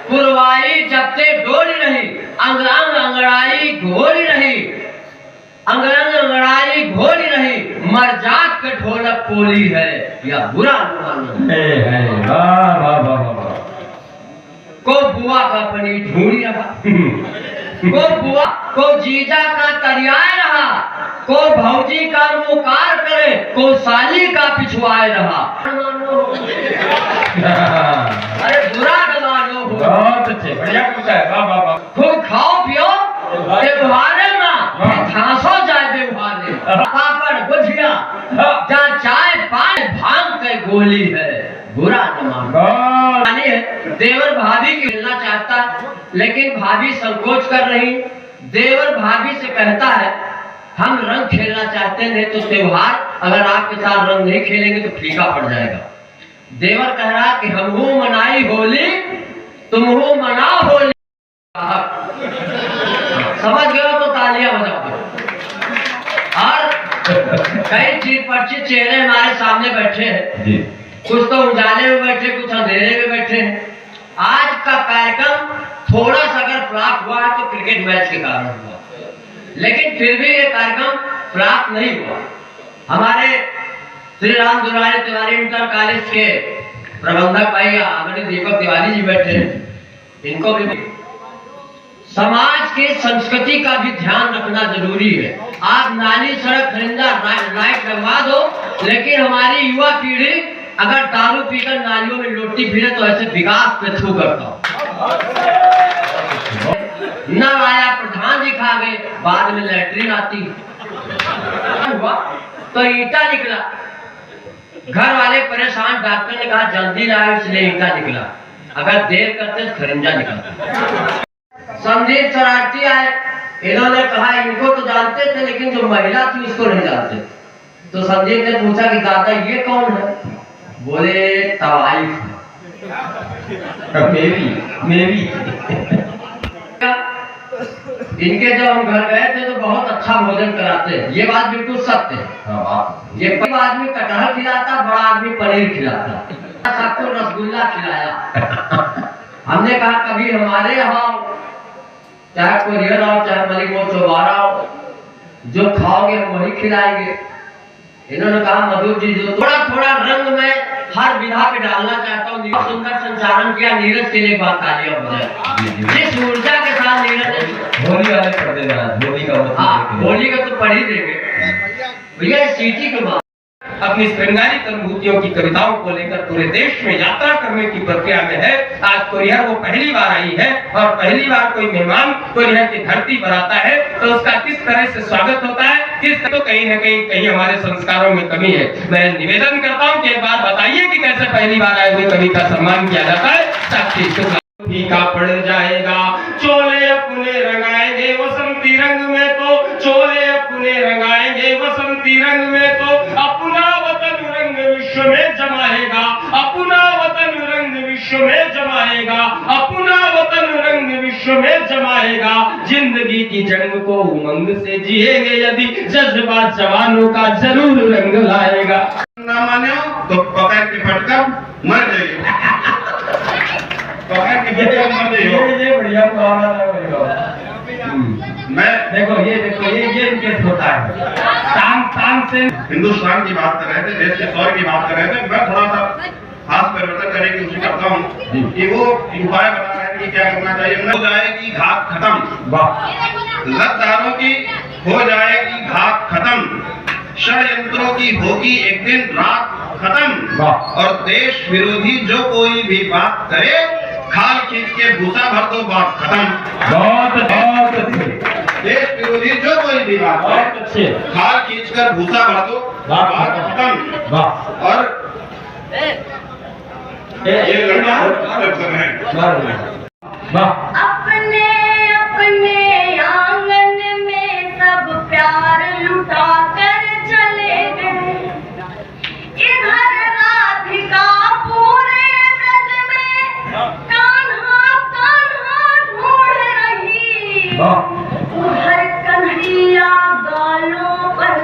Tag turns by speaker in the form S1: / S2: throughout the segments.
S1: पुरवाई जब से डोली रही, अंग अंग अंगड़ाई घोली रही, अंग अंग अंगड़ाई घोली रही, मरजात के ढोलक पोली है, या बुरा अनुमान है।
S2: वाह वाह वाह वाह।
S1: को बुआ का पनीर ढूंढी रहा, को बुआ को जीजा का तरियाए रहा, को भौजी का मुकार करे, को साली का पिछुआए रहा। अरे बुरा न मानो,
S2: बहुत अच्छे, बढ़िया पूछा है। वाह वाह वाह।
S1: खूब खाओ पियो त्योहारे में, झांसो जाए व्यवहारे, पापड़ गुझिया जहाँ चाय पान भांग के गोली है, बुरा न मानो। देवर भाभी की मिलना चाहता, लेकिन भाभी संकोच कर रही। देवर भाभी से कहता है हम रंग खेलना चाहते हैं, तो त्योहार अगर आपके साथ रंग नहीं खेलेंगे तो फीका पड़ जाएगा। देवर कह रहा कि हम हो मनाई होली, तुम हो मनाओ होली। समझ गए तो तालियां बजा दो। और कई चीज परिचित चेहरे हमारे सामने बैठे हैं जी। कुछ तो उजाले में बैठे, कुछ अंधेरे में बैठे हैं। आज का कार्यक्रम थोड़ा सा अगर फ्लॉप हुआ है तो क्रिकेट मैच के कारण हुआ, लेकिन फिर भी ये कार्यक्रम फ्लॉप नहीं हुआ। हमारे श्री राम दुलारी तिवारी इंटर कॉलेज के प्रबंधक भाई आदरणीय दीपक तिवारी जी बैठे हैं, इनको भी समाज के संस्कृति का भी ध्यान रखना जरूरी है। आप नाली सड़क खरिंदा लाइट लगवा दो, लेकिन हमारी युवा पीढ़ी अगर दारू पीकर नालियों में लोटी फिरे तो ऐसे विकास पे थू करता। न आया प्रधान जी खा गए, बाद में लैट्रिन आती हुआ तो ईटा निकला। घर वाले परेशान, डॉक्टर ने कहा जल्दी लाए, इसलिए ईटा निकला, अगर देर करते तो खरिंजा निकलता। संदीप शरारती आए, इन्होंने कहा इनको तो जानते थे लेकिन जो महिला थी उसको नहीं जानते। तो संदीप ने पूछा कि दादा ये कौन है? बोले तवाइफ।
S2: मेरी
S1: इनके जब हम घर गए थे तो बहुत अच्छा भोजन कराते हैं, ये बात बिल्कुल सत्य है। ये बड़ा आदमी कटहल खिलाता, बड़ा आदमी पनीर खिलाता, सबको रसगुल्ला खिलाया। हमने कहा कभी हमारे यहाँ चाहे कोरियर आओ चाहे मलिक चौबारा आओ, जो खाओगे हम वही खिलाएंगे। इन्होंने कहा मधुर जी जो थोड़ा थोड़ा रंग में हर विधा पे डालना चाहता हूँ। सुंदर संचालन किया, नीरज के लिए बात तालियां बजाए। जिस ऊर्जा के साथ नीरज
S2: होली वाले पढ़ देना, होली का
S1: होली का तो पढ़ ही देंगे भैया। सीटी के बाद
S2: अपनी श्रृंगारिक अनुभूतियों की कविताओं को लेकर पूरे देश में यात्रा करने की प्रक्रिया में है। आज कोरियर वो पहली बार आई है, और पहली बार कोई मेहमान कोरियर की धरती पर आता है तो उसका किस तरह से स्वागत होता है, किस तो कहीं न कहीं हमारे संस्कारों में कमी है। मैं निवेदन करता हूँ कि एक बार बताइए कि कैसे पहली बार आए हुए कवि का सम्मान किया जाता है। फीका पड़ जाएगा, चोले अपने रंगाएंगे वसंती रंग में, तो चोले अपने रंगाएंगे वसंती रंग में, तो अपना वतन रंग विश्व में जमाएगा, अपना वतन रंग विश्व में जमाएगा, अपना वतन रंग विश्व में जमाएगा। जिंदगी की जंग को उमंग से जिएंगे यदि जज्बा जवानों का जरूर रंग लाएगा।
S3: ना माने तो पकड़ के फटकर मर जाएगा।
S2: ये बढ़िया
S3: मैं
S2: देखो ये इनके होता है। तान से
S3: हिंदुस्तान की बात कर रहे थे, देश के सौर की बात कर रहे थे। मैं थोड़ा सा खास परिवर्तन करने की कोशिश करता हूँ कि वो उपाय बता रहे हैं कि क्या करना चाहिए। हो जाएगी घात खत्म, लतदारों की हो जाएगी घात खत्म, षड्यंत्रों की होगी एक दिन रात खत्म, और देश विरोधी जो कोई भी बात करे खाल खींच के भूसा भर दो, बात खत्म।
S2: बहुत अच्छे।
S3: देश विरोधी जो कोई भी बात
S2: बहुत अच्छे,
S3: खाल खींच कर भूसा भर दो, बात खत्म। और ये लड़का
S4: अपने अपने आंगन में सब प्यार लुटा कर चले गए, इधर राधिका पूरे ब्रज में कान्हा कान्हा ढूंढ रही, उधर कन्हैया गालों पर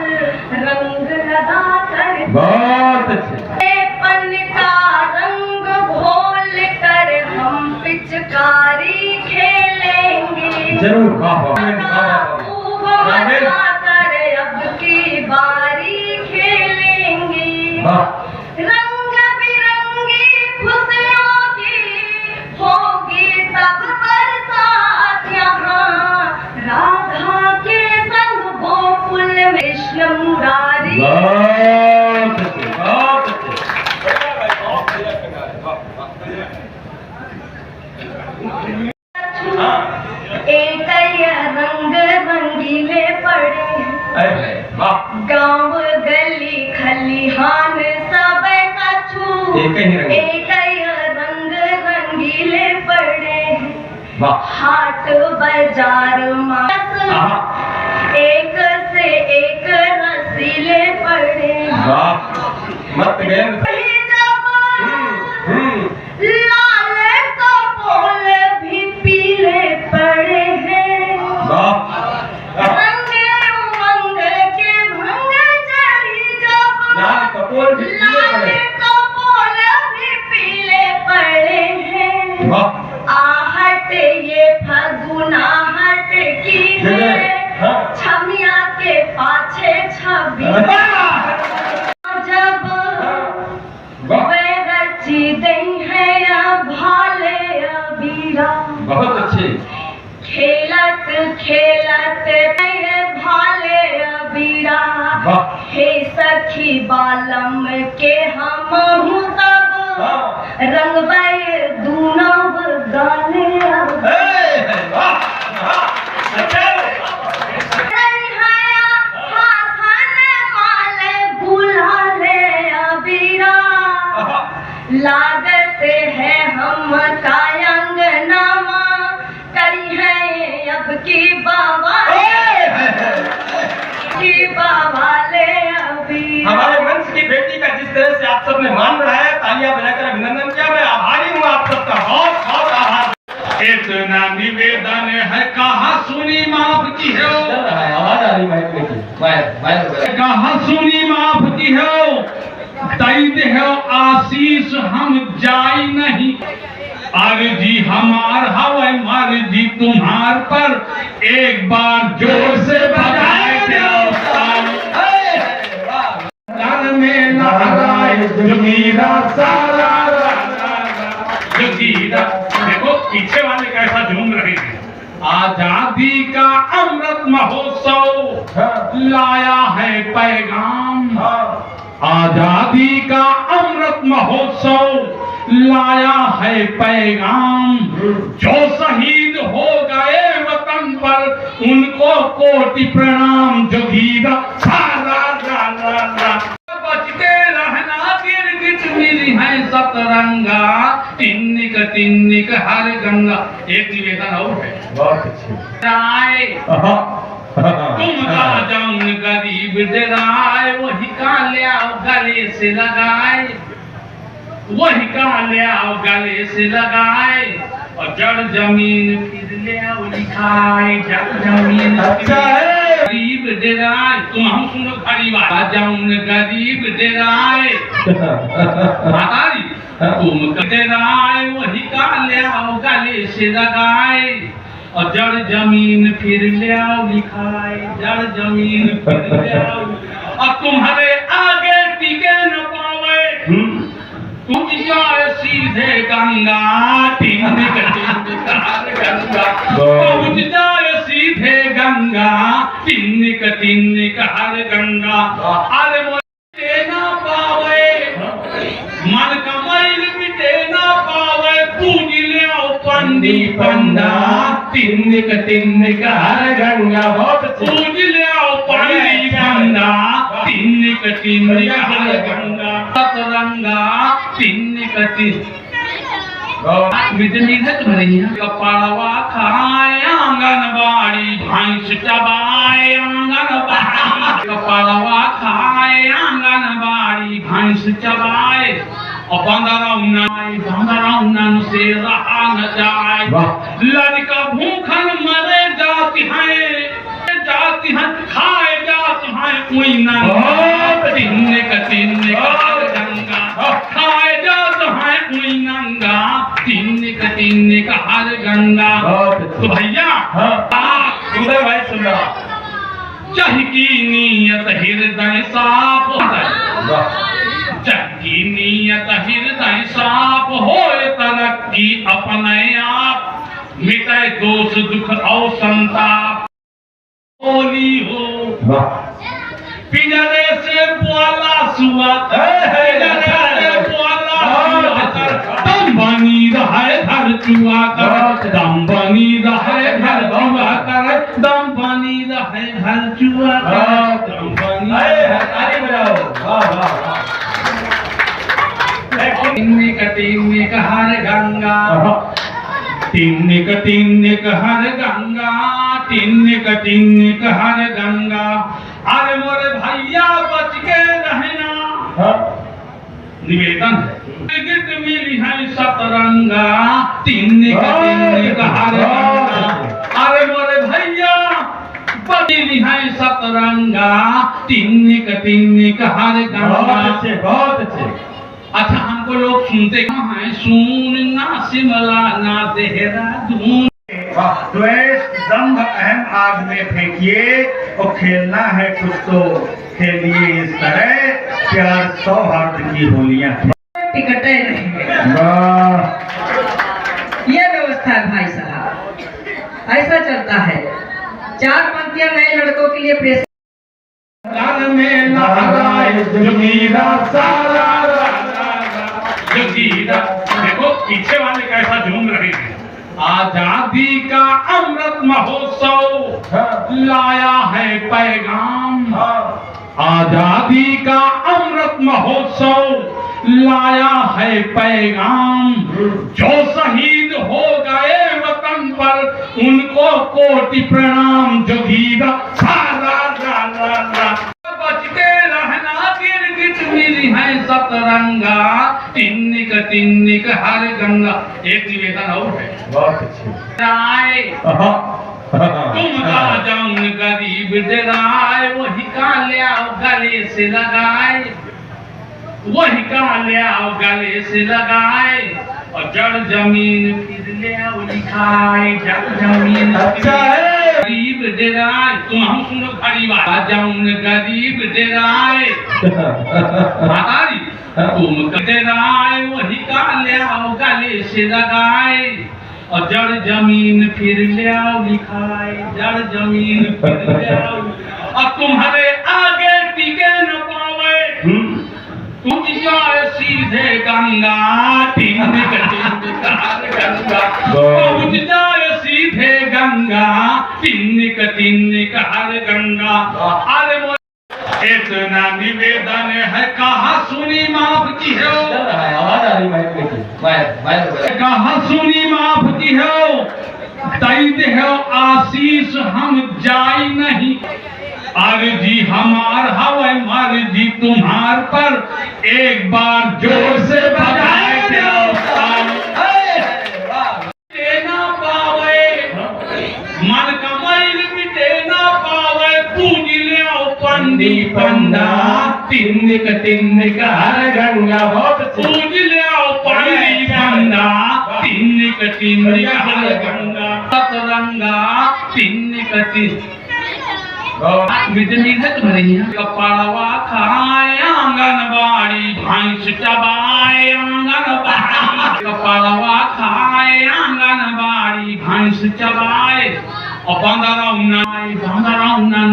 S4: रंग लगा कर।
S2: बहुत अच्छे।
S4: पन का रंग घोल कर हम पिचकारी
S5: जरूर। वाह वाह
S4: कर अब की बारी खेलेंगे, रंग बिरंगी खुशियों की होगी तब बरसात यहाँ, राधा के संग गोकुल में कृष्ण मुरारी। एक रंग रंगीले पड़े, गांव गली खलिहान सब कछु, एक रंग रंगीले पड़े, हाट बाजार मास एक से एक रसीले पड़े,
S5: मत
S4: लाल कपोल भी पीले पड़े हैं, रंग उमंग के भंग चढ़ी जब, लाल कपोल भी पीले पड़े हैं, आहट ये फगुनाहट की है, छमिया के पाछे छवि जब वे रची दई है भाले अबीरा।
S5: बहुत अच्छे।
S4: खेलत खेलत भाले अबीरा, हे सखी बालम के हम तब, रंगबे दूनों गाने लागत है हम कायंग नामा, करी है अब की बावाले अभी।
S2: हमारे मंच की बेटी का जिस तरह से आप सबने मान बढ़ाया, तालियां बजाकर अभिनंदन किया, मैं आभारी हूँ आप सबका, बहुत बहुत आभार।
S6: इतना निवेदन है, कहाँ सुनी माफ की हो,
S5: आवाज आ रही माइक में,
S6: कहाँ सुनी माफ की हो, तई दे हो आशीष हम जाई नहीं, अर्जी हमार हवा मर्जी तुम्हार पर, एक बार जोर से बजाए दो में लहराए जोगीरा सारा जोगीरा। देखो पीछे वाले कैसा झूम रहे हैं। आजादी का अमृत महोत्सव लाया है पैगाम, आजादी का अमृत महोत्सव लाया है पैगाम, जो शहीद हो गए वतन पर उनको कोटि प्रणाम, जोगीरा सारा बचते रहना, गिरगिट मिली है सतरंगा, टिन्निक टिन्निक हर गंगा। एक निवेदन और है,
S5: बहुत अच्छे।
S6: तुम का जाऊन गरीब डराए, वही का ले आओ गले से लगाए, वही का ले आओ गले से लगाए, और जड़ जमीन फिर ले आओ लिखाए, जड़ जमीन
S5: अच्छा है।
S6: गरीब डराए, तुम हम सुनो खड़ी बात, जाऊन गरीब डराए, मातारी तुम डराए, वही का ले आओ गले से लगाए, और जड़ जमीन फिर ले आओ लिखाए, जड़ जमीन फिर ले आओ, और तुम्हारे आगे टिके न पावे, तुम जाए सीधे गंगा, टिन्निक टिन्निक हर गंगा, पहुंच जाए सीधे गंगा, टिन्निक टिन्निक हर गंगा। अरे मिटे ना पावे मन का मैल, मिटे ना पावे, पूज ले आओ पंडी पंडा, टिन्निक टिन्निक हर गंगा, बहुत पूज ले आओ पंडी पंडा, टिन्निक टिन्निक हर गंगा, सतरंगा टिन्निक टिन्निक कपड़वा खाए आंगनबाड़ी, भैंस चबाए आंगनबाड़ी, कपड़वा खाए आंगनबाड़ी, भैंस चबाए, और बंदरौना से रहा न जाए, लड़का भूखन मरे जाती है, खाए जाती है कोई ना, टिन्निक टिन्निक हर गंगा। खाए जात है कोई नंगा, तिन्निक हर गंगा। तो भैया
S5: सुंदर भाई सुन रहा।
S6: चाह की नीयत हृदय साफ है, चाह की नीयत हृदय साफ हो, तरक्की अपने आप मिटे दोष दुख और संताप। होली हो पिंजरे से बोला सुआ, दम बनी रहे घर चुआ कर, दम बनी रहे घर चुआ कर, दम बनी रहे घर चुआ कर, दम बनी
S5: ताली बजाओ। वाह वाह।
S6: तिन्निक हर गंगा, तिन्निक हर गंगा, तिन्निक हर गंगा। अरे मोरे भैया बच के रहना, निवेदन है गिट मिली है सतरंगा, तिन्निक हर गंगा। अरे मोरे भैया बची है सतरंगा, तिन्निक हर गंगा।
S5: बहुत अच्छे।
S6: अच्छा हमको लोग सुनते कहाँ हैं, सुन ना शिमला ना देहरादून।
S7: द्वेष दंभ अहम आग में फेंकिए, और खेलना है कुछ तो खेलिए इस तरह, प्यार सौहार्द की होलियां।
S4: टिकटें नहीं,
S7: वाह।
S4: ये व्यवस्था है भाई साहब, ऐसा चलता है। 4 पंक्तियां नए लड़कों के लिए प्रेस
S6: में लहराए जमीरा सारा जमीरा। देखो पीछे वाले कैसा झूम रहे हैं। आजादी का अमृत महोत्सव लाया है पैगाम, आजादी का अमृत महोत्सव लाया है पैगाम। जो शहीद हो गए वतन पर उनको कोटि प्रणाम। जोगीरा सारा बच के रहना, गिरगिट मिली है सतरंगा, तिन्निक हर गंगा। एक निवेदन और है,
S5: बहुत अच्छे।
S6: राय तुम राजाउन गरीब डराए, वही का ले आओ गले से लगाए, वही का ले आओ गले से लगाए, और जड़ जमीन फिर ले आओ लिखाए, जड़ जमीन
S5: अच्छा है।
S6: गरीब डराए, तुम हम सुनो खड़ी बात। राजाउन गरीब डराए, मातारी तुम डराए, वही का ले आओ गले से लगाए, और जड़ जमीन फिर ले आओ लिखाए, जड़ जमीन फिर ले आओ। और तुम्हारे आगे टिके न पावे, तुम जाए सीधे गंगा, तिन्निक हर गंगा। तुम जाए सीधे गंगा, तिन्निक हर गंगा। अरे इतना निवेदन है, कहा सुनी माफ की हो,
S5: आवाज आ रही माइक में।
S6: कहा सुनी माफ की हो, दैते हो आशीष हम जाई नहीं। अर्जी हमार हवे मर्जी तुम्हार पर, एक बार जोर से बजाए देना पावे, मन का मैल मिटे ना पावे। पूज ले पंडी पंडा, तिन्निक हर गंगा। पूज ले पंडी पंडा, तिन्निक हर गंगा। सतरंगा तिन्निक कपड़वा खाए आंगनबाड़ी, भैंस चबाए आंगनबाड़ी। कपड़वा खाए आंगनबाड़ी, भैंस चबाए, और बंदरौना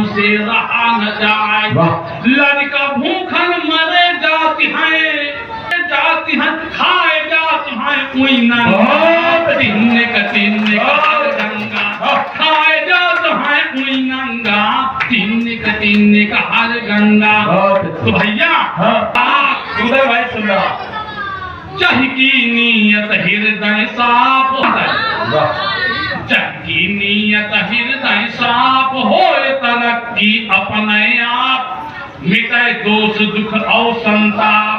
S6: से रहा न जाए। लड़का भूखन मरे जाती है, खाए जाती है कोई ना। तिन्निक हर गंगा, खाए जात है कोई नंगा, तिन्निक हर गंगा। तो भैया
S5: सुंदर भाई सुन रहा।
S6: चाह की नीयत हृदय साफ है, चाह की नीयत हृदय साफ हो, तरक्की अपने आप मिटे दोष दुख और संताप।